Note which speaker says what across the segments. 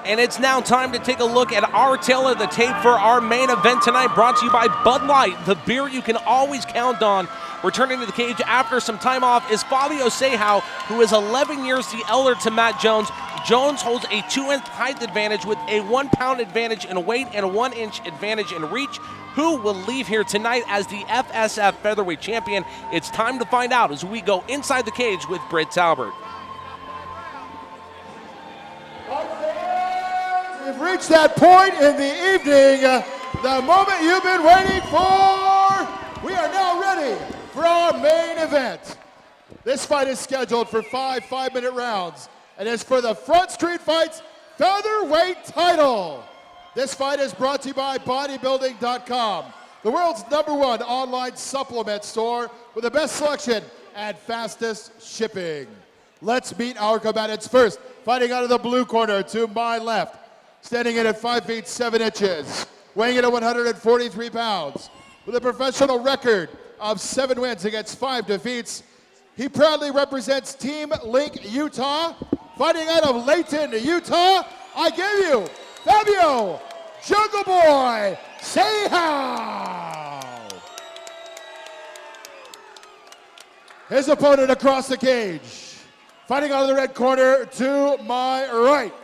Speaker 1: And it's now time to take a look at our tale of the tape for our main event tonight, brought to you by Bud Light, the beer you can always count on. Returning to the cage after some time off is Fabio Serrao, who is 11 years the elder to Matt Jones. Jones holds a 2-inch height advantage with a 1-pound advantage in weight and a 1-inch advantage in reach. Who will leave here tonight as the FSF Featherweight Champion? It's time to find out as we go inside the cage with Britt Talbert.
Speaker 2: We've reached that point in the evening, the moment you've been waiting for. We are now ready for our main event. This fight is scheduled for 5-minute rounds and is for the Front Street Fights Featherweight Title. This fight is brought to you by bodybuilding.com, the world's #1 online supplement store with the best selection and fastest shipping. Let's meet our combatants first. Fighting out of the blue corner to my left, standing in at 5 feet 7 inches, weighing in at 143 pounds, with a professional record of 7 wins against 5 defeats. He proudly represents Team Link Utah. Fighting out of Layton, Utah, I give you Fabio Jungle Boy Serrao. His opponent across the cage, fighting out of the red corner to my right,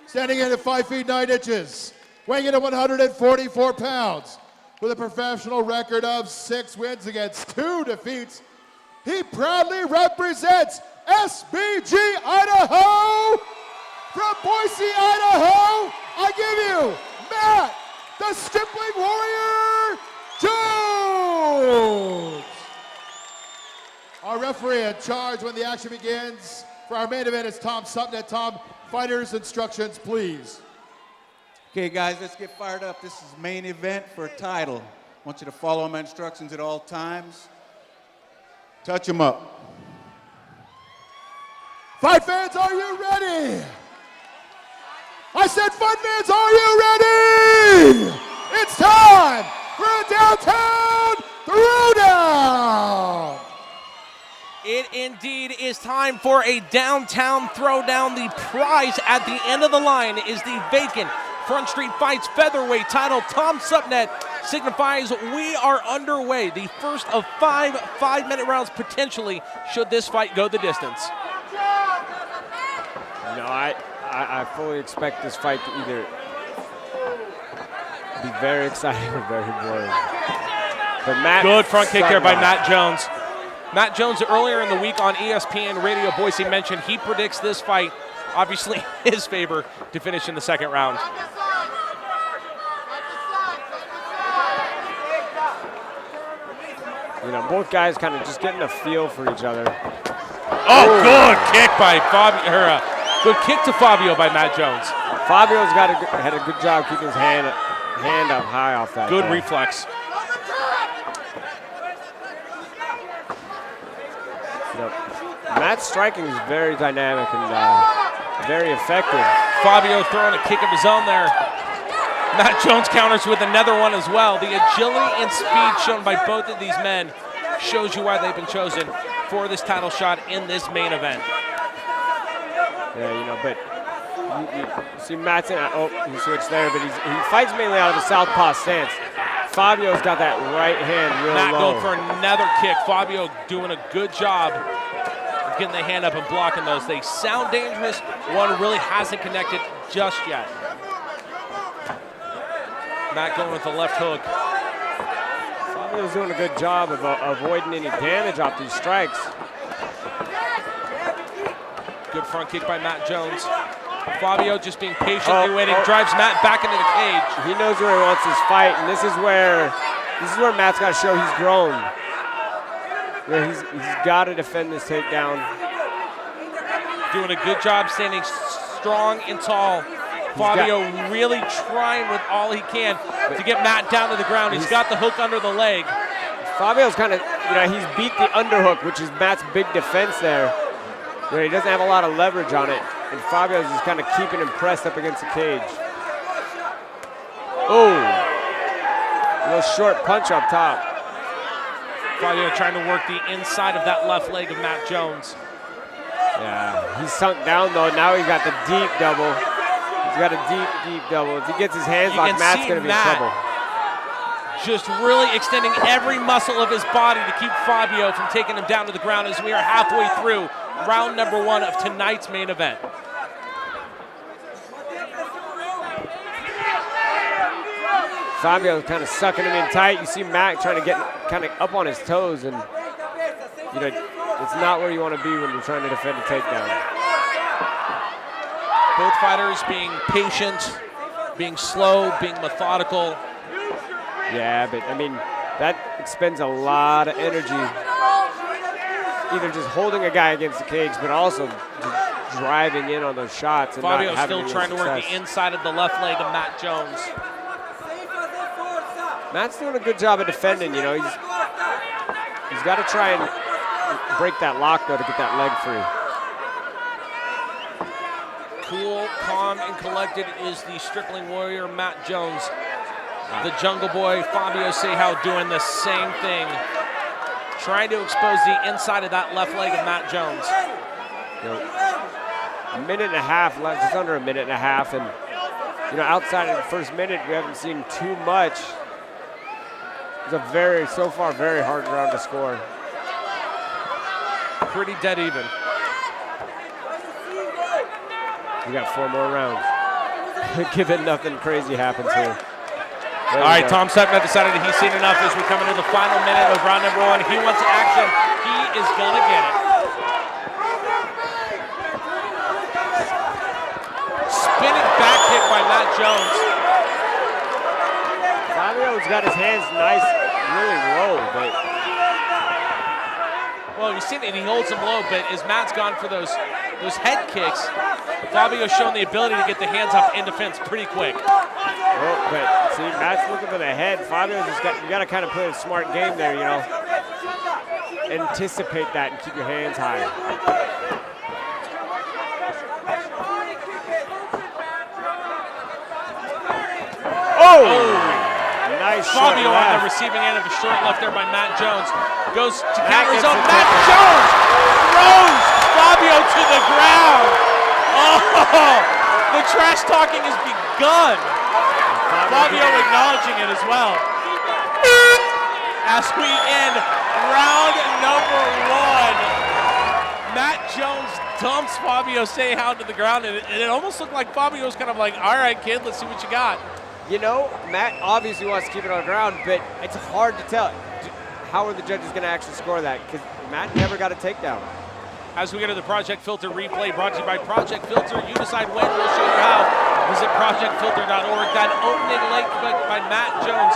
Speaker 2: standing in at 5 feet 9 inches, weighing in at 144 pounds, with a professional record of 6 wins against 2 defeats. He proudly represents SBG Idaho. From Boise, Idaho, I give you Matt, the Stripling Warrior Jones. Our referee in charge when the action begins for our main event is Tom Sutton. Tom, fighters' instructions, please.
Speaker 3: Okay, guys, let's get fired up. This is main event for a title. I want you to follow my instructions at all times. Touch them up.
Speaker 2: Fight fans, are you ready? I said, fight fans, are you ready? It's time for a downtown throwdown.
Speaker 1: It indeed is time for a downtown throwdown. The prize at the end of the line is the vacant Front Street Fights Featherweight Title. Tom Supnet signifies we are underway. The first of 5-minute rounds potentially, should this fight go the distance.
Speaker 4: No, I fully expect this fight to either be very exciting or very boring. But Matt,
Speaker 1: good front kick there by Matt Jones. Matt Jones earlier in the week on ESPN Radio Boise mentioned he predicts this fight, obviously in his favor, to finish in the second round.
Speaker 4: You know, both guys kind of just getting a feel for each other.
Speaker 1: Oh, good kick by Fabio. Good kick to Fabio by Matt Jones.
Speaker 4: Fabio's had a good job keeping his hand up high off that.
Speaker 1: Good reflex.
Speaker 4: Matt's striking is very dynamic and very effective.
Speaker 1: Fabio throwing a kick of his own there. Matt Jones counters with another one as well. The agility and speed shown by both of these men shows you why they've been chosen for this title shot in this main event.
Speaker 4: Yeah, you know, but you see Matt's in, he switched there, but he fights mainly out of the southpaw stance. Fabio's got that right hand real
Speaker 1: Matt
Speaker 4: low.
Speaker 1: going for another kick. Fabio doing a good job of getting the hand up and blocking those. They sound dangerous. One really hasn't connected just yet. Matt going with the left hook.
Speaker 4: Fabio's doing a good job of avoiding any damage off these strikes.
Speaker 1: Good front kick by Matt Jones. Fabio just being patiently waiting, drives Matt back into the cage.
Speaker 4: He knows where he wants his fight, and this is where Matt's got to show he's grown. Yeah, he's got to defend this takedown.
Speaker 1: Doing a good job standing strong and tall. Fabio really trying with all he can to get Matt down to the ground. He's got the hook under the leg.
Speaker 4: Fabio's kind of, you know, he's beat the underhook, which is Matt's big defense there. You know, he doesn't have a lot of leverage on it, and Fabio's just kind of keeping him pressed up against the cage. Oh, a little short punch up top.
Speaker 1: Fabio trying to work the inside of that left leg of Matt Jones.
Speaker 4: Yeah, he's sunk down though. Now he's got the deep double. He's got a deep, deep double. If he gets his hands locked, Matt's going to be in trouble.
Speaker 1: Just really extending every muscle of his body to keep Fabio from taking him down to the ground as we are halfway through round number 1 of tonight's main event.
Speaker 4: Fabio kind of sucking him in tight. You see Matt trying to get kind of up on his toes, and you know it's not where you want to be when you're trying to defend a takedown.
Speaker 1: Both fighters being patient, being slow, being methodical.
Speaker 4: Yeah, but I mean, that expends a lot of energy. Either just holding a guy against the cage, but also just driving in on those shots. And
Speaker 1: Fabio's
Speaker 4: not
Speaker 1: still trying to work the inside of the left leg of Matt Jones.
Speaker 4: Matt's doing a good job of defending, you know. He's got to try and break that lock, though, to get that leg free.
Speaker 1: Cool, calm, and collected is the Stripling Warrior, Matt Jones. The Jungle Boy, Fabio Serrao, doing the same thing. Trying to expose the inside of that left leg of Matt Jones.
Speaker 4: You know, a minute and a half left, just under a minute and a half. And, you know, outside of the first minute, we haven't seen too much. It's a so far, very hard round to score.
Speaker 1: Pretty dead even.
Speaker 4: We got 4 more rounds. Given nothing crazy happens here.
Speaker 1: All right, Tom Sutton decided that he's seen enough as we come into the final minute of round number 1. He wants action. He is going to get it. Spinning back kick by Matt Jones.
Speaker 4: Fabio's got his hands nice, really low, but...
Speaker 1: Well, you've seen it, he holds them low, but as Matt's gone for those head kicks, Fabio's shown the ability to get the hands up in defense pretty quick.
Speaker 4: Well, but see, Matt's looking for the head. Fabio's just you got to kind of play a smart game there, you know. Anticipate that and keep your hands high. Oh! Nice shot.
Speaker 1: Fabio on the receiving end of a short left there by Matt Jones. Goes to counter his own. Matt Jones throws Fabio to the ground. Oh, the trash talking has begun. Fabio acknowledging it as well. As we end round number 1, Matt Jones dumps Fabio Serrao to the ground, and it almost looked like Fabio was kind of like, all right, kid, let's see what you got.
Speaker 4: You know, Matt obviously wants to keep it on the ground, but it's hard to tell. How are the judges going to actually score that? Because Matt never got a takedown.
Speaker 1: As we go to the Project Filter replay, brought to you by Project Filter. You decide when, we'll show you how. Visit projectfilter.org. That opening leg by Matt Jones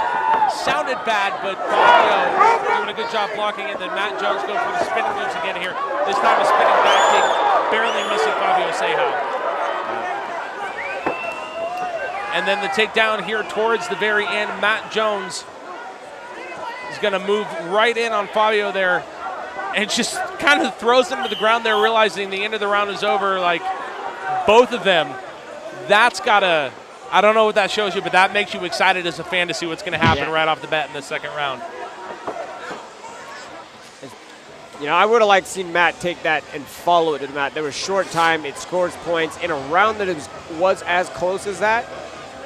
Speaker 1: sounded bad, but Fabio doing a good job blocking it. Then Matt Jones go for the spinning moves again here. This time a spinning back kick, barely missing Fabio Serrao. And then the takedown here towards the very end. Matt Jones is going to move right in on Fabio there and just kind of throws him to the ground there, realizing the end of the round is over. Like, both of them, that's got to, I don't know what that shows you, but that makes you excited as a fan to see what's going to happen right off the bat in the second round.
Speaker 4: You know, I would have liked to see Matt take that and follow it to the mat. There was short time, it scores points. In a round that was as close as that,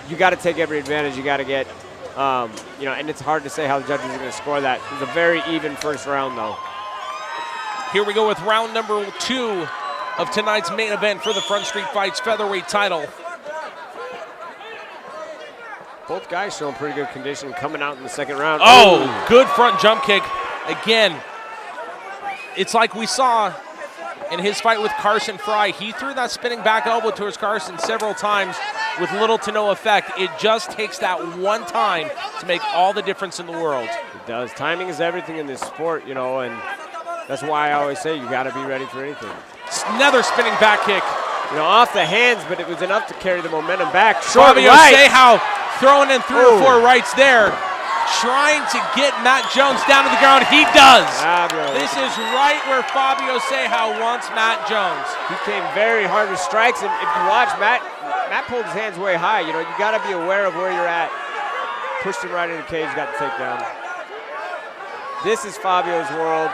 Speaker 4: you got to take every advantage you got to get. You know, and it's hard to say how the judges are going to score that. It was a very even first round, though.
Speaker 1: Here we go with round number 2 of tonight's main event for the Front Street Fights Featherweight title.
Speaker 4: Both guys showing pretty good condition coming out in the second round.
Speaker 1: Oh, good front jump kick. Again, it's like we saw in his fight with Carson Fry. He threw that spinning back elbow towards Carson several times with little to no effect. It just takes that one time to make all the difference in the world.
Speaker 4: It does. Timing is everything in this sport, you know, and that's why I always say you got to be ready for anything.
Speaker 1: Another spinning back kick.
Speaker 4: You know, off the hands, but it was enough to carry the momentum back. Short
Speaker 1: Fabio
Speaker 4: right.
Speaker 1: Serrao throwing in 3 or 4 rights there, trying to get Matt Jones down to the ground. He does.
Speaker 4: Fabio.
Speaker 1: This is right where Fabio Serrao wants Matt Jones.
Speaker 4: He came very hard with strikes, and if you watch, Matt pulled his hands way high. You know, you got to be aware of where you're at. Pushed him right in the cage, got the takedown. This is Fabio's world.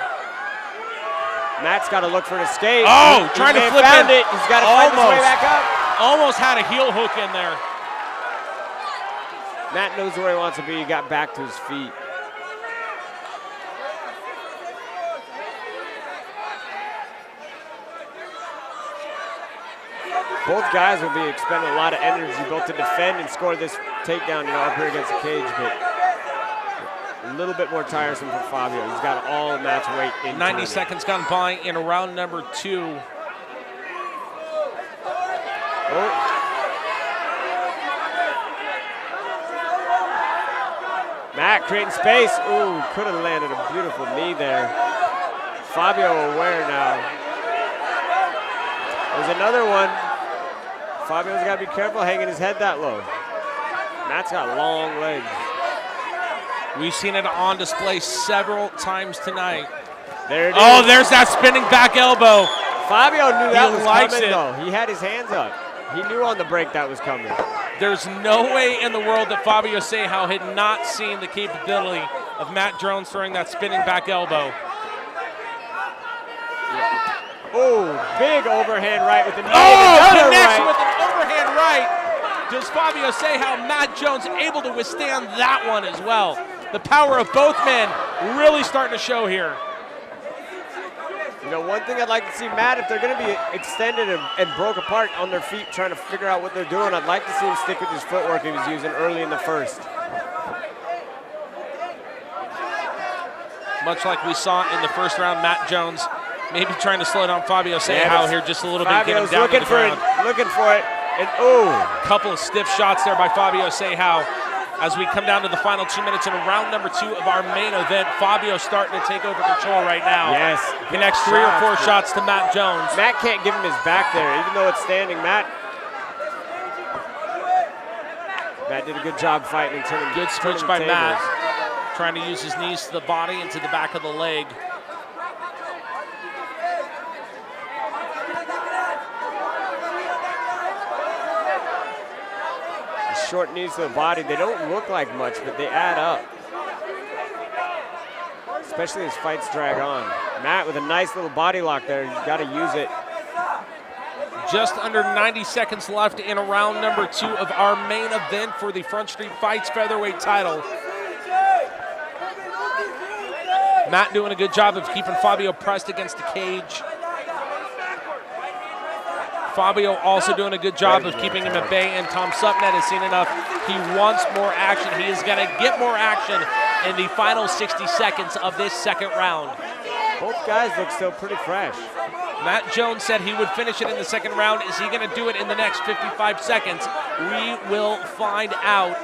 Speaker 4: Matt's got to look for an escape.
Speaker 1: Oh, trying to flip
Speaker 4: found
Speaker 1: it.
Speaker 4: He's got to find his way back up.
Speaker 1: Almost had a heel hook in there.
Speaker 4: Matt knows where he wants to be. He got back to his feet. Both guys will be expending a lot of energy both to defend and score this takedown, up here against the cage, but a little bit more tiresome for Fabio. He's got all match weight in
Speaker 1: 90 seconds gone by in round number 2.
Speaker 4: Oh. Matt creating space. Ooh, could have landed a beautiful knee there. Fabio aware now. There's another one. Fabio's got to be careful hanging his head that low. Matt's got long legs.
Speaker 1: We've seen it on display several times tonight.
Speaker 4: There it is.
Speaker 1: Oh, there's that spinning back elbow.
Speaker 4: Fabio knew that was coming,
Speaker 1: it.
Speaker 4: though. He had his hands up. He knew on the break that was coming.
Speaker 1: There's no way in the world that Fabio Serrao had not seen the capability of Matt Jones throwing that spinning back elbow.
Speaker 4: Oh, big overhand right with the knee.
Speaker 1: Oh, connects with an overhand right. Does Fabio Serrao, Matt Jones able to withstand that one as well? The power of both men really starting to show here.
Speaker 4: One thing I'd like to see, Matt, if they're going to be extended and broke apart on their feet trying to figure out what they're doing, I'd like to see him stick with his footwork he was using early in the first.
Speaker 1: Much like we saw in the first round, Matt Jones maybe trying to slow down Fabio Serrao here just a little bit, get him down to the ground.
Speaker 4: Looking for it, and oh!
Speaker 1: Couple of stiff shots there by Fabio Serrao. As we come down to the final 2 minutes in round number 2 of our main event, Fabio starting to take over control right now.
Speaker 4: Yes.
Speaker 1: Connects 3 or 4 shots to Matt Jones.
Speaker 4: Matt can't give him his back there, even though it's standing. Matt did a good job fighting and turning.
Speaker 1: Good switch by Matt. Trying to use his knees to the body and to the back of the leg.
Speaker 4: Short knees to the body, they don't look like much, but they add up. Especially as fights drag on. Matt with a nice little body lock there, you've got to use it.
Speaker 1: Just under 90 seconds left in round number 2 of our main event for the Front Street Fights Featherweight title. Matt doing a good job of keeping Fabio pressed against the cage. Fabio also doing a good job of keeping him at bay, and Tom Supnet has seen enough. He wants more action. He is going to get more action in the final 60 seconds of this second round.
Speaker 4: Both guys look still pretty fresh.
Speaker 1: Matt Jones said he would finish it in the second round. Is he going to do it in the next 55 seconds? We will find out.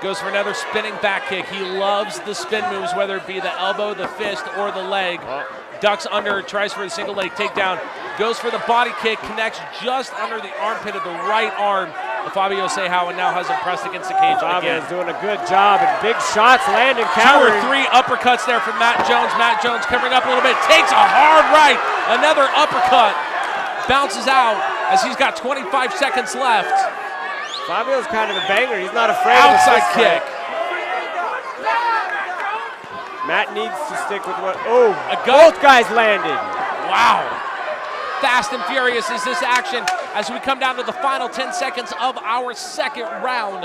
Speaker 1: Goes for another spinning back kick. He loves the spin moves, whether it be the elbow, the fist, or the leg. Ducks under, tries for a single leg takedown. Goes for the body kick, connects just under the armpit of the right arm of Fabio Serrao, and now has him pressed against the cage again.
Speaker 4: Fabio's doing a good job, and big shots landing,
Speaker 1: 2 or 3 uppercuts there from Matt Jones. Matt Jones covering up a little bit, takes a hard right, another uppercut. Bounces out as he's got 25 seconds left.
Speaker 4: Fabio's kind of a banger. He's not afraid
Speaker 1: Outside
Speaker 4: of a
Speaker 1: kick.
Speaker 4: Matt needs to stick with what. Oh, both guys landed.
Speaker 1: Wow. Fast and furious is this action as we come down to the final 10 seconds of our second round.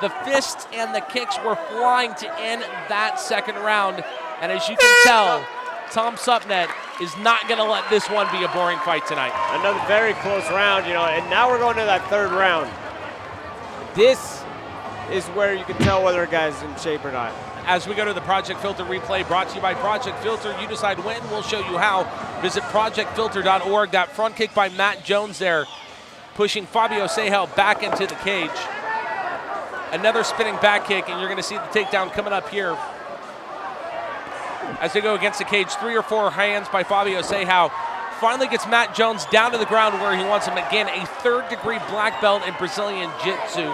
Speaker 1: The fists and the kicks were flying to end that second round. And as you can tell, Tom Supnet is not going to let this one be a boring fight tonight.
Speaker 4: Another very close round, and now we're going to that third round. This is where you can tell whether a guy's in shape or not.
Speaker 1: As we go to the Project Filter replay, brought to you by Project Filter. You decide when, we'll show you how. Visit projectfilter.org. That front kick by Matt Jones there, pushing Fabio Serrao back into the cage. Another spinning back kick, and you're going to see the takedown coming up here. As they go against the cage, 3 or 4 hands by Fabio Serrao. Finally gets Matt Jones down to the ground where he wants him again, a 3rd-degree black belt in Brazilian Jiu-Jitsu.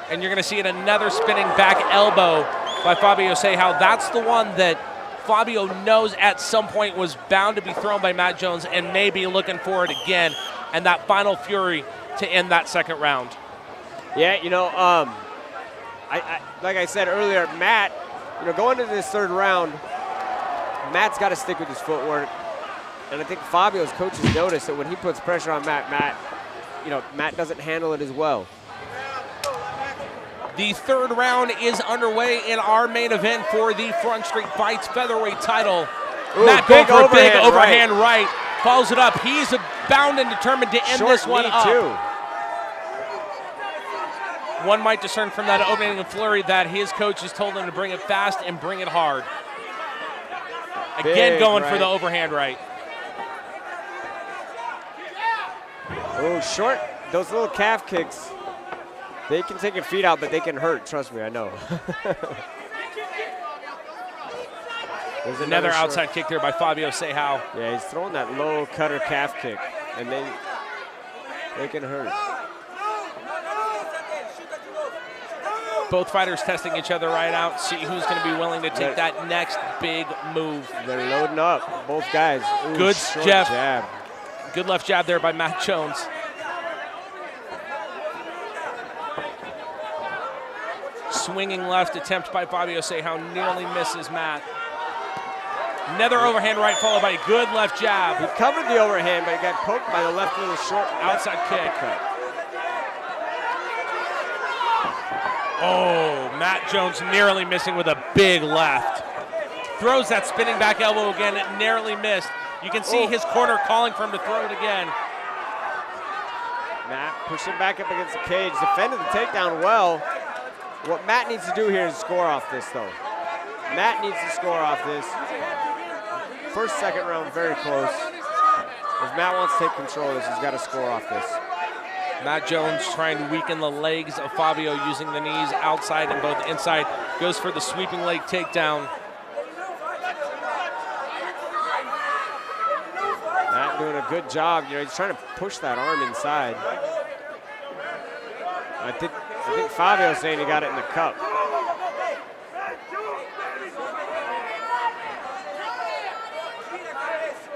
Speaker 1: And you're going to see it, another spinning back elbow by Fabio Serrao. That's the one that Fabio knows at some point was bound to be thrown by Matt Jones and may be looking for it again. And that final fury to end that second round.
Speaker 4: Yeah, like I said earlier, Matt, going into this third round, Matt's got to stick with his footwork. And I think Fabio's coaches noticed that when he puts pressure on Matt, Matt doesn't handle it as well.
Speaker 1: The third round is underway in our main event for the Front Street Fights Featherweight title.
Speaker 4: Ooh,
Speaker 1: Matt going for a big overhand
Speaker 4: right.
Speaker 1: right. Follows it up. He's bound and determined to end this one up.
Speaker 4: Too.
Speaker 1: One might discern from that opening flurry that his coaches told him to bring it fast and bring it hard. Again, going for the overhand right.
Speaker 4: Oh, short. Those little calf kicks, they can take your feet out, but they can hurt. Trust me, I know.
Speaker 1: There's another outside kick there by Fabio Serrao.
Speaker 4: Yeah, he's throwing that low cutter calf kick, and they can hurt.
Speaker 1: Both fighters testing each other right out, see who's going to be willing to take that next big move.
Speaker 4: They're loading up, both guys. Ooh,
Speaker 1: good
Speaker 4: jab.
Speaker 1: Good left jab there by Matt Jones. Swinging left attempt by Fabio Serrao nearly misses Matt. Another overhand right followed by a good left jab.
Speaker 4: He covered the overhand, but he got poked by the left little short
Speaker 1: outside kick. Oh, Matt Jones nearly missing with a big left. Throws that spinning back elbow again, it narrowly missed. You can see his corner calling for him to throw it again.
Speaker 4: Matt pushing back up against the cage, defended the takedown well. What Matt needs to do here is score off this, though. Matt needs to score off this. First, second round, very close. If Matt wants to take control of this, he's got to score off this.
Speaker 1: Matt Jones trying to weaken the legs of Fabio using the knees outside and both inside. Goes for the sweeping leg takedown.
Speaker 4: Matt doing a good job. He's trying to push that arm inside. I think Fabio's saying he got it in the cup.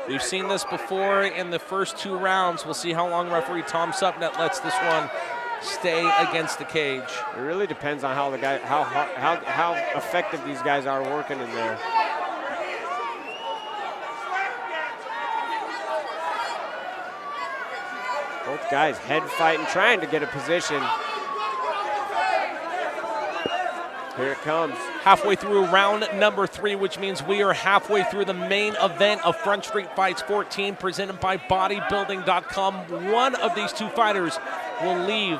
Speaker 1: We've seen this before in the first two rounds. We'll see how long referee Tom Supnet lets this one stay against the cage.
Speaker 4: It really depends on how how effective these guys are working in there. Both guys head fighting, trying to get a position. Here it comes.
Speaker 1: Halfway through round number 3, which means we are halfway through the main event of Front Street Fights 14, presented by bodybuilding.com. One of these two fighters will leave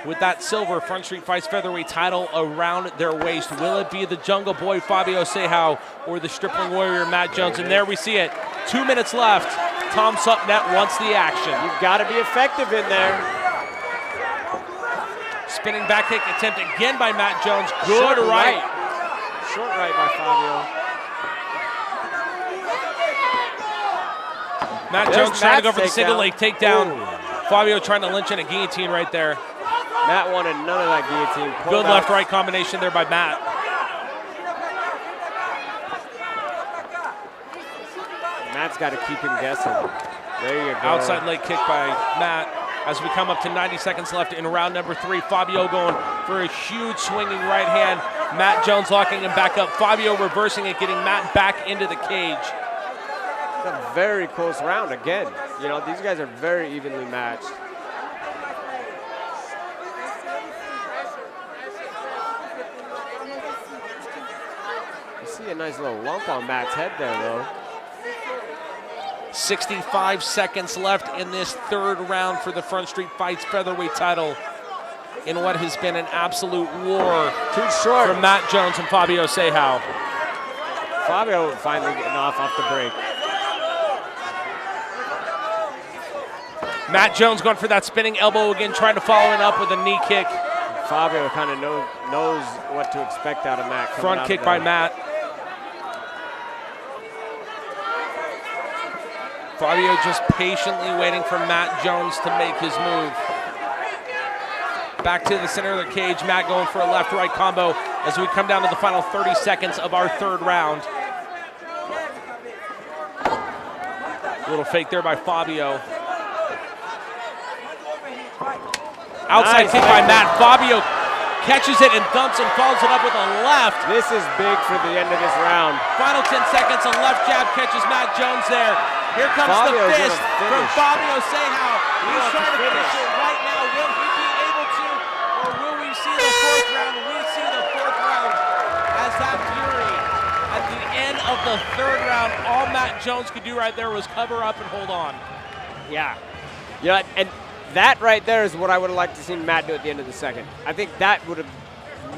Speaker 1: with that silver Front Street Fights Featherweight title around their waist. Will it be the Jungle Boy Fabio Serrao or the Stripling Warrior Matt Jones? And there we see it. 2 minutes left. Tom Supnet wants the action.
Speaker 4: You've got to be effective in there.
Speaker 1: Spinning back kick attempt again by Matt Jones. Good right.
Speaker 4: Short right by Fabio.
Speaker 1: Matt Jones trying to go for the single leg takedown. Fabio trying to lynch in a guillotine right there.
Speaker 4: Matt wanted none of that guillotine.
Speaker 1: Good left-right combination there by Matt.
Speaker 4: Matt's got to keep him guessing. There you go.
Speaker 1: Outside leg kick by Matt. As we come up to 90 seconds left in round number 3, Fabio going for a huge swinging right hand. Matt Jones locking him back up. Fabio reversing it, getting Matt back into the cage.
Speaker 4: It's a very close round again. These guys are very evenly matched. You see a nice little lump on Matt's head there, though.
Speaker 1: 65 seconds left in this third round for the Front Street Fights Featherweight title in what has been an absolute war.
Speaker 4: Too short
Speaker 1: for Matt Jones and Fabio Serrao.
Speaker 4: Fabio finally getting off the break.
Speaker 1: Matt Jones going for that spinning elbow again, trying to follow it up with a knee kick.
Speaker 4: Fabio kind of knows what to expect out of Matt.
Speaker 1: Front kick by Matt. Fabio just patiently waiting for Matt Jones to make his move. Back to the center of the cage, Matt going for a left-right combo as we come down to the final 30 seconds of our third round. A little fake there by Fabio. Outside kick by Matt. Fabio catches it and dumps and follows it up with a left.
Speaker 4: This is big for the end of this round.
Speaker 1: Final 10 seconds, a left jab catches Matt Jones there. Here comes
Speaker 4: Fabio's
Speaker 1: the fist
Speaker 4: gonna
Speaker 1: from
Speaker 4: finish.
Speaker 1: Fabio Serrao. He's
Speaker 4: wants
Speaker 1: trying
Speaker 4: to
Speaker 1: to finish
Speaker 4: finish.
Speaker 1: it right now. Will he be able to, or will we see the fourth round? We see the fourth round as that Fury at the end of the third round. All Matt Jones could do right there was cover up and hold on.
Speaker 4: Yeah. Yeah, and that right there is what I would have liked to see Matt do at the end of the second. I think that would have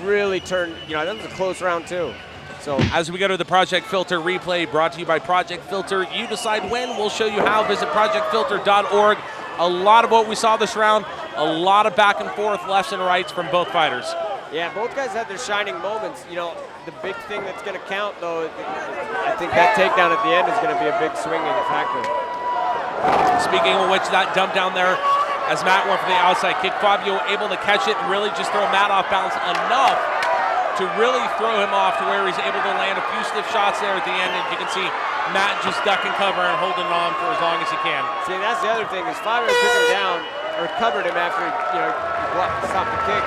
Speaker 4: really turned, that was a close round too. So
Speaker 1: as we go to the Project Filter replay, brought to you by Project Filter, you decide when, we'll show you how. Visit projectfilter.org. A lot of what we saw this round, a lot of back and forth, lefts and rights from both fighters.
Speaker 4: yeah, both guys had their shining moments. The big thing that's going to count, though, I think that takedown at the end is going to be a big swinging factor.
Speaker 1: Speaking of which, that dump down there, as Matt went for the outside kick, Fabio able to catch it and really just throw Matt off balance enough to really throw him off to where he's able to land a few stiff shots there at the end. And you can see Matt just ducking cover and holding on for as long as he can.
Speaker 4: See, that's the other thing is Fabio took him down, or covered him after he stopped the kick,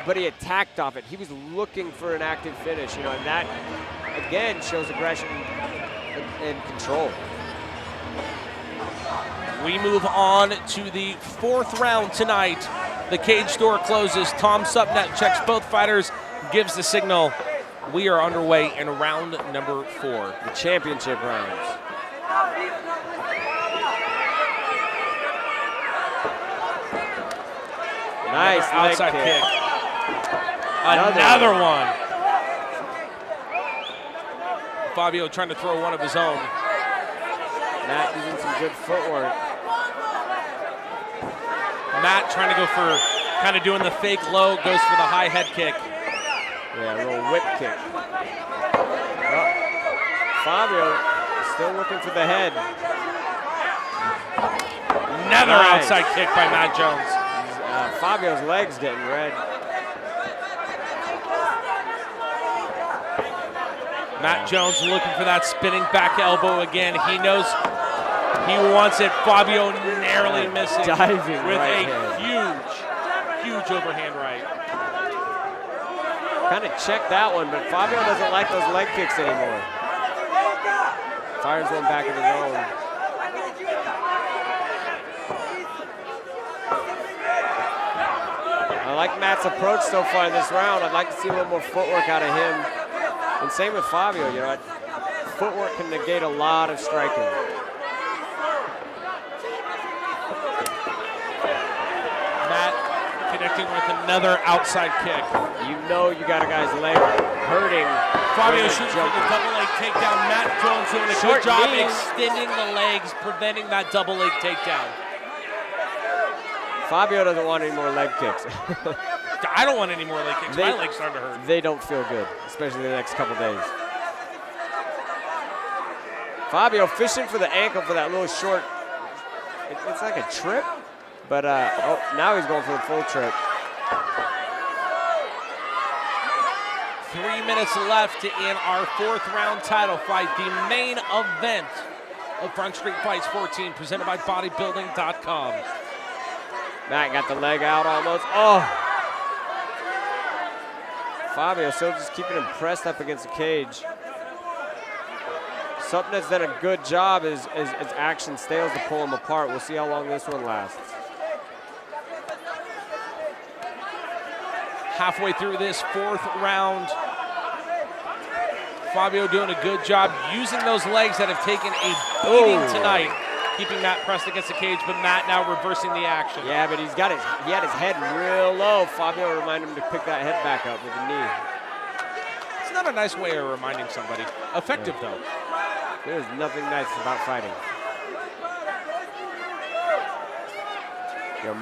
Speaker 4: but he attacked off it. He was looking for an active finish, and that, again, shows aggression and control.
Speaker 1: We move on to the fourth round tonight. The cage door closes. Tom Supnet checks both fighters, gives the signal. We are underway in round number 4.
Speaker 4: The championship rounds. Nice
Speaker 1: outside
Speaker 4: leg
Speaker 1: kick. Another one. Fabio trying to throw one of his own.
Speaker 4: Matt using some good footwork.
Speaker 1: Matt trying to go for kind of doing the fake low, goes for the high head kick.
Speaker 4: Yeah, a little whip kick. Oh, Fabio still looking for the head.
Speaker 1: Another
Speaker 4: Nice.
Speaker 1: outside kick by Matt Jones.
Speaker 4: Fabio's legs getting red.
Speaker 1: Matt Jones looking for that spinning back elbow again. He knows he wants it. Fabio narrowly missing
Speaker 4: Diving
Speaker 1: with
Speaker 4: right
Speaker 1: a huge overhand right.
Speaker 4: Kind of checked that one, but Fabio doesn't like those leg kicks anymore. Fires one back of his own. I like Matt's approach so far in this round. I'd like to see a little more footwork out of him. And same with Fabio, footwork can negate a lot of striking.
Speaker 1: Matt connecting with another outside kick.
Speaker 4: You got a guy's leg hurting.
Speaker 1: Fabio shooting for the double leg takedown. Matt Jones doing a
Speaker 4: Short
Speaker 1: good job
Speaker 4: knee.
Speaker 1: extending the legs, preventing that double leg takedown.
Speaker 4: Fabio doesn't want any more leg kicks.
Speaker 1: I don't want any more leg kicks. My legs starting to hurt.
Speaker 4: They don't feel good, especially the next couple days. Fabio fishing for the ankle for that little short, it's like a trip, but now he's going for the full trip.
Speaker 1: 3 minutes left in our fourth round title fight, the main event of Front Street Fights 14, presented by bodybuilding.com.
Speaker 4: Matt got the leg out almost. Oh! Fabio still just keeping him pressed up against the cage. Something that's done a good job as action fails to pull him apart. We'll see how long this one lasts.
Speaker 1: Halfway through this fourth round, Fabio doing a good job using those legs that have taken a beating tonight, keeping Matt pressed against the cage, but Matt now reversing the action.
Speaker 4: Yeah, but he had his head real low. Fabio reminded him to pick that head back up with the knee.
Speaker 1: It's not a nice way of reminding somebody. Effective though.
Speaker 4: There's nothing nice about fighting.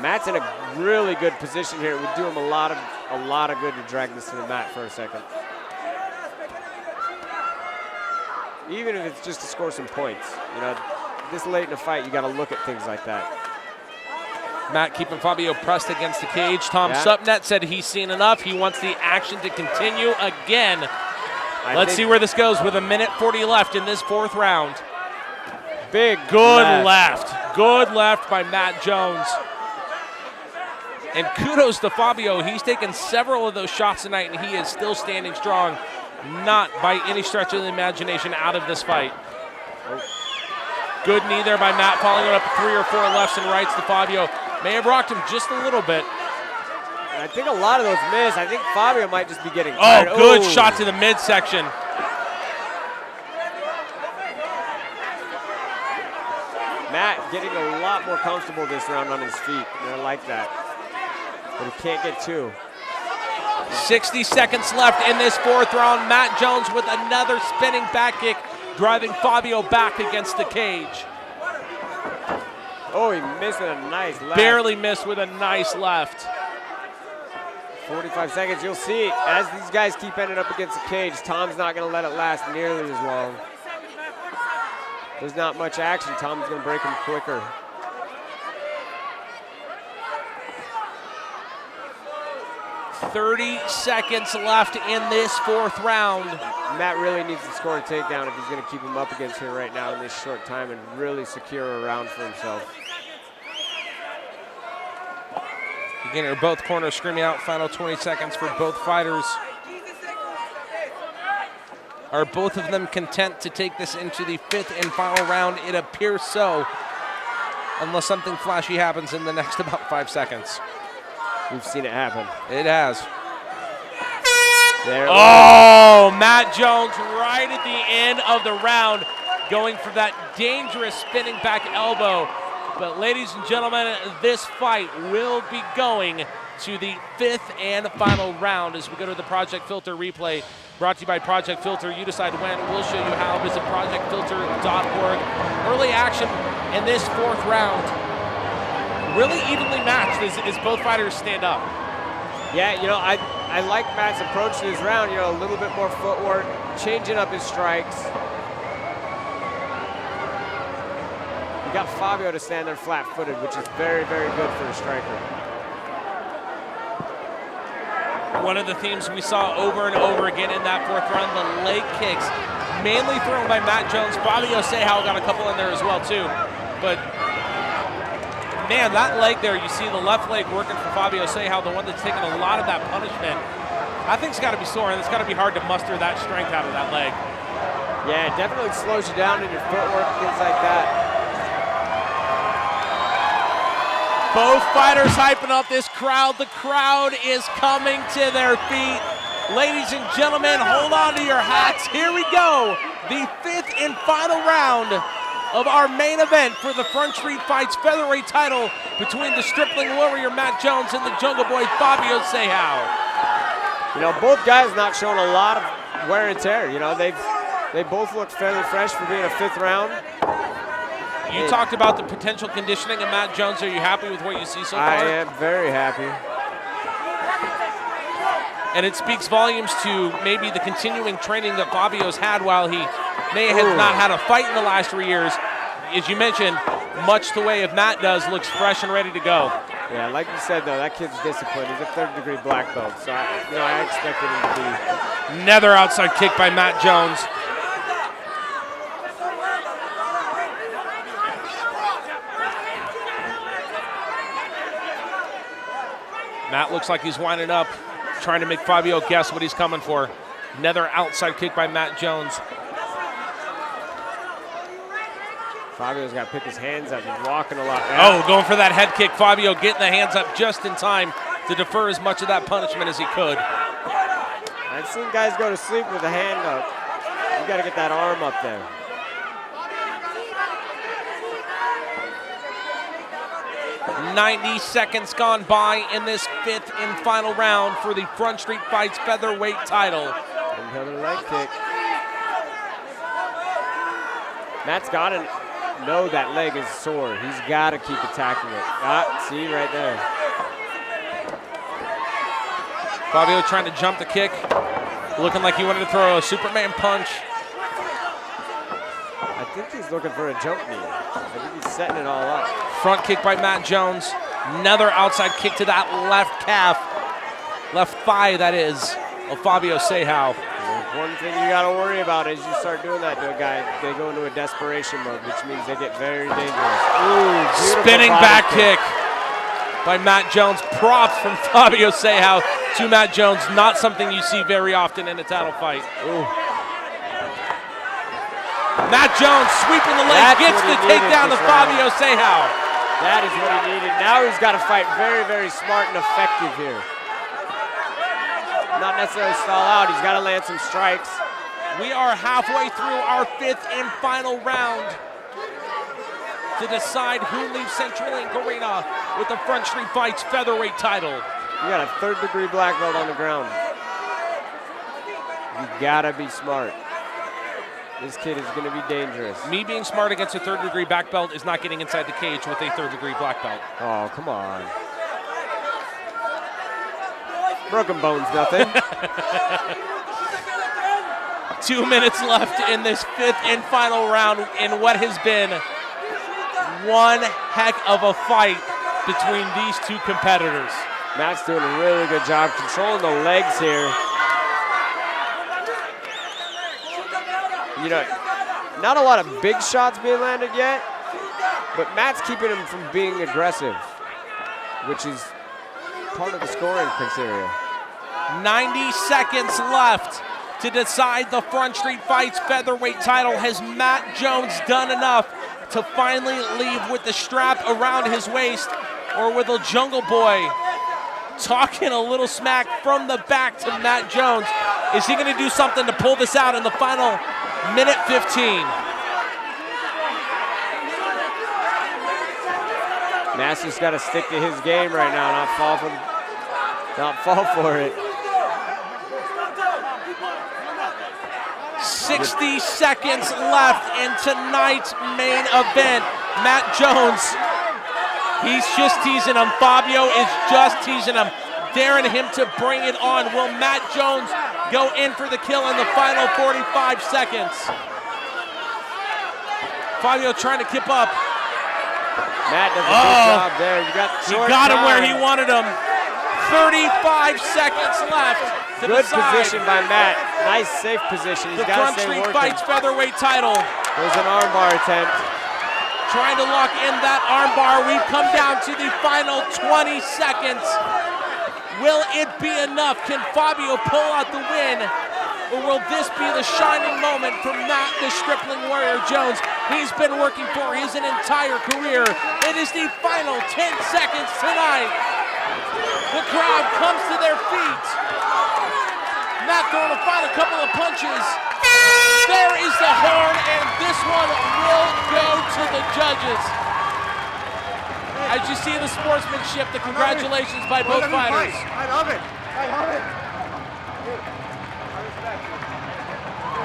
Speaker 4: Matt's in a really good position here. It would do him a lot of good to drag this to the mat for a second. Even if it's just to score some points. This late in the fight, you got to look at things like that.
Speaker 1: Matt keeping Fabio pressed against the cage. Tom Supnet said he's seen enough. He wants the action to continue again. Let's see where this goes with 1:40 left in this fourth round.
Speaker 4: Good
Speaker 1: left. Good left by Matt Jones. And kudos to Fabio. He's taken several of those shots tonight, and he is still standing strong. Not by any stretch of the imagination out of this fight. Good knee there by Matt, following it up 3 or 4 lefts and rights to Fabio. May have rocked him just a little bit.
Speaker 4: And I think a lot of those miss. I think Fabio might just be getting
Speaker 1: Oh,
Speaker 4: tired.
Speaker 1: good shot to the midsection.
Speaker 4: Matt getting a lot more comfortable this round on his feet. And I like that. But he can't get two.
Speaker 1: 60 seconds left in this 4th round. Matt Jones with another spinning back kick, driving Fabio back against the cage.
Speaker 4: Oh, he missed with a nice left.
Speaker 1: Barely missed with a nice left.
Speaker 4: 45 seconds, you'll see as these guys keep ending up against the cage, Tom's not going to let it last nearly as long. There's not much action. Tom's going to break him quicker.
Speaker 1: .30 seconds left in this 4th round.
Speaker 4: Matt really needs to score a takedown if he's going to keep him up against here right now in this short time and really secure a round for himself.
Speaker 1: Again, here both corners screaming out final 20 seconds for both fighters. Are both of them content to take this into the 5th and final round? It appears so, unless something flashy happens in the next about 5 seconds.
Speaker 4: We've seen it happen.
Speaker 1: It has.
Speaker 4: There
Speaker 1: oh, Matt Jones right at the end of the round going for that dangerous spinning back elbow. But ladies and gentlemen, this fight will be going to the 5th and final round as we go to the Project Filter replay. Brought to you by Project Filter. You decide when. We'll show you how. Visit projectfilter.org. Early action in this 4th round. Really evenly matched as both fighters stand up.
Speaker 4: Yeah, you know, I like Matt's approach to this round. You know, a little bit more footwork, changing up his strikes. You got Fabio to stand there flat-footed, which is very, very good for a striker.
Speaker 1: One of the themes we saw over and over again in that 4th round, the leg kicks, mainly thrown by Matt Jones. Fabio Serrao got a couple in there as well too. But man, that leg there, you see the left leg working for Fabio Serrao, the one that's taking a lot of that punishment. That thing's got to be sore, and it's got to be hard to muster that strength out of that leg.
Speaker 4: Yeah, it definitely slows you down in your footwork, things like that.
Speaker 1: Both fighters hyping up this crowd. The crowd is coming to their feet. Ladies and gentlemen, hold on to your hats. Here we go. The 5th and final round of our main event for the Front Street Fights Featherweight Title between the Stripling Warrior Matt Jones and the Jungle Boy Fabio Serrao.
Speaker 4: You know, both guys not showing a lot of wear and tear. You know, they both look fairly fresh for being a 5th round.
Speaker 1: You talked about the potential conditioning of Matt Jones. Are you happy with what you see so far?
Speaker 4: I am very happy.
Speaker 1: And it speaks volumes to maybe the continuing training that Fabio's had while he may have not had a fight in the last 3 years. As you mentioned, much the way of Matt does, looks fresh and ready to go.
Speaker 4: Yeah, like you said, though, that kid's disciplined. He's a 3rd-degree black belt, so I expected him to be.
Speaker 1: Another outside kick by Matt Jones. Matt looks like he's winding up, trying to make Fabio guess what he's coming for. Another outside kick by Matt Jones.
Speaker 4: Fabio's got to pick his hands up. He's walking a lot.
Speaker 1: Oh, going for that head kick. Fabio getting the hands up just in time to defer as much of that punishment as he could.
Speaker 4: I've seen guys go to sleep with a hand up. You got to get that arm up there.
Speaker 1: .90 seconds gone by in this 5th and final round for the Front Street Fights Featherweight Title.
Speaker 4: Another leg kick. Matt's got to know that leg is sore. He's got to keep attacking it. See right there.
Speaker 1: Fabio trying to jump the kick, looking like he wanted to throw a Superman punch.
Speaker 4: I think he's looking for a jump knee. I think he's setting it all up.
Speaker 1: Front kick by Matt Jones. Another outside kick to that left calf. Left thigh, that is, of Fabio Serrao.
Speaker 4: One thing you got to worry about is you start doing that to a guy, they go into a desperation mode, which means they get very dangerous. Ooh,
Speaker 1: spinning back kick by Matt Jones. Props from Fabio Serrao to Matt Jones. Not something you see very often in a title fight.
Speaker 4: Ooh.
Speaker 1: Matt Jones sweeping the leg,
Speaker 4: That's
Speaker 1: gets
Speaker 4: what he
Speaker 1: the
Speaker 4: needed
Speaker 1: takedown to
Speaker 4: this round.
Speaker 1: Fabio Serrao.
Speaker 4: That is what he needed. Now he's got to fight very, very smart and effective here. Not necessarily stall out. He's got to land some strikes.
Speaker 1: We are halfway through our 5th and final round to decide who leaves CenturyLink Arena with the Front Street Fights Featherweight title.
Speaker 4: You got a 3rd-degree black belt on the ground. You gotta be smart. This kid is gonna be dangerous.
Speaker 1: Me being smart against a 3rd-degree black belt is not getting inside the cage with a 3rd-degree black belt.
Speaker 4: Oh, come on. Broken bones, nothing.
Speaker 1: 2 minutes left in this 5th and final round in what has been one heck of a fight between these two competitors.
Speaker 4: Matt's doing a really good job controlling the legs here. You know, not a lot of big shots being landed yet, but Matt's keeping him from being aggressive, which is part of the scoring criteria.
Speaker 1: 90 seconds left to decide the Front Street Fights Featherweight title. Has Matt Jones done enough to finally leave with the strap around his waist, or will the Jungle Boy talking a little smack from the back to Matt Jones? Is he going to do something to pull this out in the final minute 15?
Speaker 4: Matt's just got to stick to his game right now, not fall for it.
Speaker 1: 60 seconds left in tonight's main event. Matt Jones, he's just teasing him. Fabio is just teasing him, daring him to bring it on. Will Matt Jones go in for the kill in the final 45 seconds? Fabio trying to keep up.
Speaker 4: Matt does a good job there.
Speaker 1: He got him where he wanted him. 35 seconds left to
Speaker 4: Good
Speaker 1: decide.
Speaker 4: position by Matt. Nice, safe position. He's
Speaker 1: The
Speaker 4: got
Speaker 1: Front
Speaker 4: to stay
Speaker 1: Street
Speaker 4: working.
Speaker 1: Fights Featherweight title.
Speaker 4: There's an armbar attempt.
Speaker 1: Trying to lock in that armbar. We've come down to the final 20 seconds. Will it be enough? Can Fabio pull out the win? Or will this be the shining moment for Matt the Stripling Warrior Jones he's been working for his entire career? It is the final 10 seconds tonight. The crowd comes to their feet. Matt throwing a final couple of punches. There is the horn, and this one will go to the judges. As you see the sportsmanship, the congratulations by both fighters.
Speaker 5: I love it. I love it.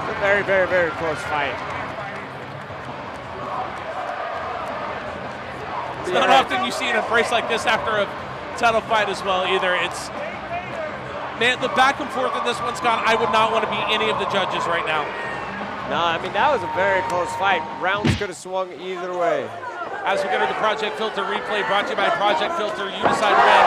Speaker 4: A very, very, very close fight.
Speaker 1: It's not often you see an embrace like this after a title fight as well either. It's, man, the back and forth in this one, Scott, I would not want to be any of the judges right now.
Speaker 4: No, I mean, that was a very close fight. Rounds could have swung either way.
Speaker 1: As we go to the Project Filter replay, brought to you by Project Filter, you decide when.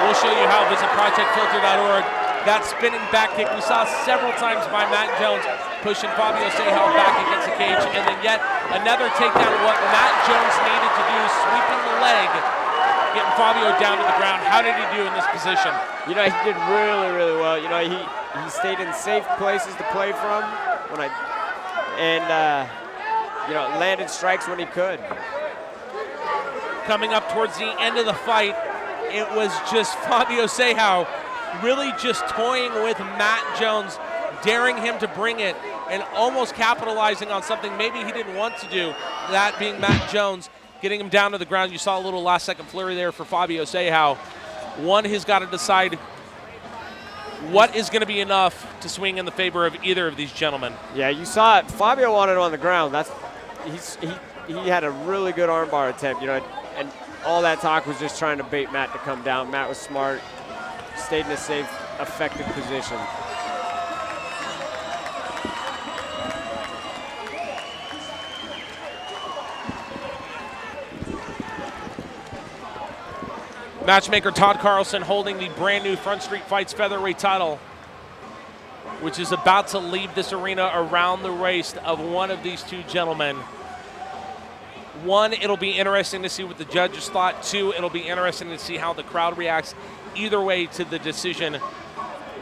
Speaker 1: We'll show you how. Visit projectfilter.org. That spinning back kick we saw several times by Matt Jones, pushing Fabio Serrao back against the cage, and then yet another takedown. What Matt Jones needed to do, sweeping the leg, getting Fabio down to the ground. How did he do in this position?
Speaker 4: You know, he did really, really well. You know, he stayed in safe places to play from you know, landed strikes when he could.
Speaker 1: Coming up towards the end of the fight, it was just Fabio Serrao really just toying with Matt Jones, daring him to bring it, and almost capitalizing on something maybe he didn't want to do, that being Matt Jones, getting him down to the ground. You saw a little last-second flurry there for Fabio Serrao. One has got to decide what is going to be enough to swing in the favor of either of these gentlemen.
Speaker 4: Yeah, you saw it. Fabio wanted him on the ground. He had a really good armbar attempt, you know, and all that talk was just trying to bait Matt to come down. Matt was smart, stayed in a safe, effective position.
Speaker 1: Matchmaker Todd Carlson holding the brand new Front Street Fights Featherweight title, which is about to leave this arena around the waist of one of these two gentlemen. One, it'll be interesting to see what the judges thought. Two, it'll be interesting to see how the crowd reacts either way to the decision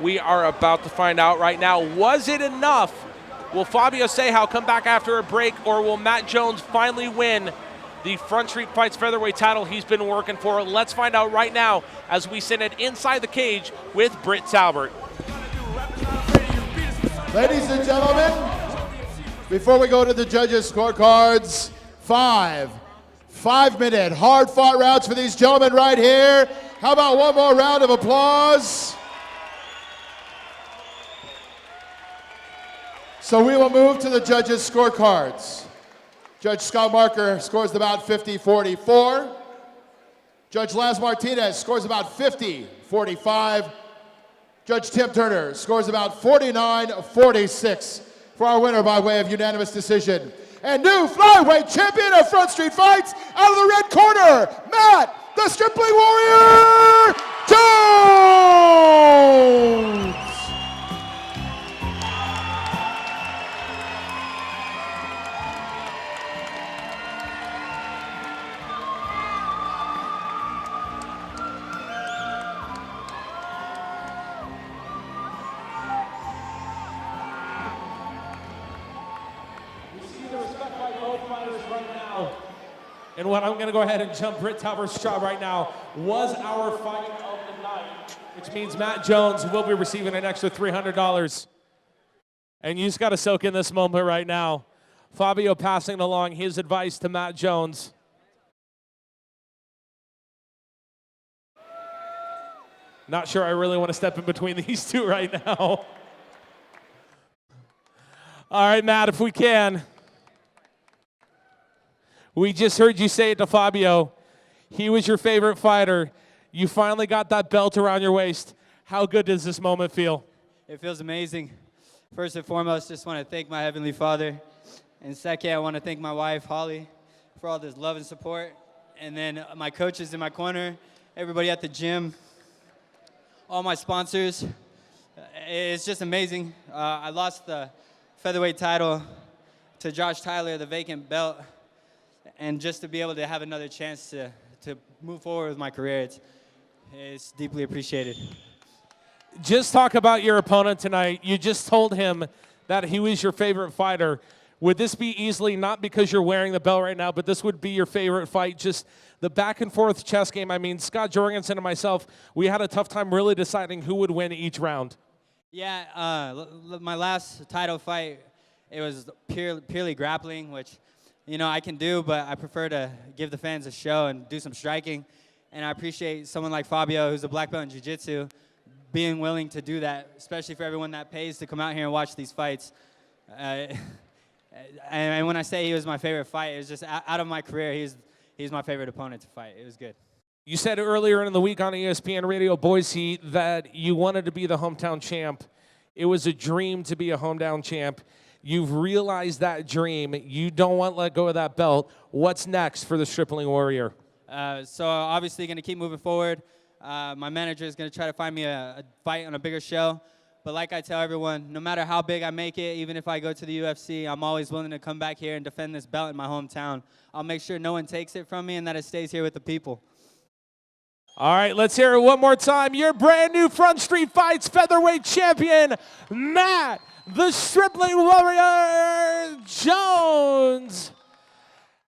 Speaker 1: we are about to find out right now. Was it enough Will Fabio Serrao come back after a break, or will Matt Jones finally win the Front Street Fights Featherweight title he's been working for? Let's find out right now as we send it inside the cage with Britt Talbert.
Speaker 2: Ladies and gentlemen, before we go to the judges' scorecards, 5-minute hard-fought rounds for these gentlemen right here. How about one more round of applause? So we will move to the judges' scorecards. Judge Scott Marker scores about 50-44. Judge Laz Martinez scores about 50-45. Judge Tim Turner scores about 49-46 for our winner by way of unanimous decision. And new flyweight champion of Front Street Fights, out of the red corner, Matt, the Stripling Warrior Jones!
Speaker 1: And what I'm going to go ahead and jump Britt Talbert's shot right now was our fight of the night, which means Matt Jones will be receiving an extra $300. And you just got to soak in this moment right now. Fabio passing along his advice to Matt Jones. Not sure I really want to step in between these two right now. All right, Matt, if we can. We just heard you say it to Fabio. He was your favorite fighter. You finally got that belt around your waist. How good does this moment feel?
Speaker 6: It feels amazing. First and foremost, just want to thank my Heavenly Father. And second, I want to thank my wife, Holly, for all this love and support. And then my coaches in my corner, everybody at the gym, all my sponsors. It's just amazing. I lost the featherweight title to Josh Tyler, the vacant belt. And just to be able to have another chance to move forward with my career, it's deeply appreciated.
Speaker 1: Just talk about your opponent tonight. You just told him that he was your favorite fighter. Would this be easily, not because you're wearing the belt right now, but this would be your favorite fight, just the back and forth chess game? I mean, Scott Jorgensen and myself, we had a tough time really deciding who would win each round.
Speaker 6: Yeah, my last title fight, it was purely grappling, which I can do, but I prefer to give the fans a show and do some striking. And I appreciate someone like Fabio, who's a black belt in jiu-jitsu, being willing to do that, especially for everyone that pays to come out here and watch these fights. And when I say he was my favorite fight, it was just out of my career, he's my favorite opponent to fight. It was good.
Speaker 1: You said earlier in the week on ESPN Radio Boise that you wanted to be the hometown champ. It was a dream to be a hometown champ. You've realized that dream. You don't want to let go of that belt. What's next for the Stripling Warrior?
Speaker 6: So obviously going to keep moving forward. My manager is going to try to find me a fight on a bigger show. But like I tell everyone, no matter how big I make it, even if I go to the UFC, I'm always willing to come back here and defend this belt in my hometown. I'll make sure no one takes it from me and that it stays here with the people.
Speaker 1: All right, let's hear it one more time. Your brand new Front Street Fights featherweight champion, Matt the Stripling Warrior Jones.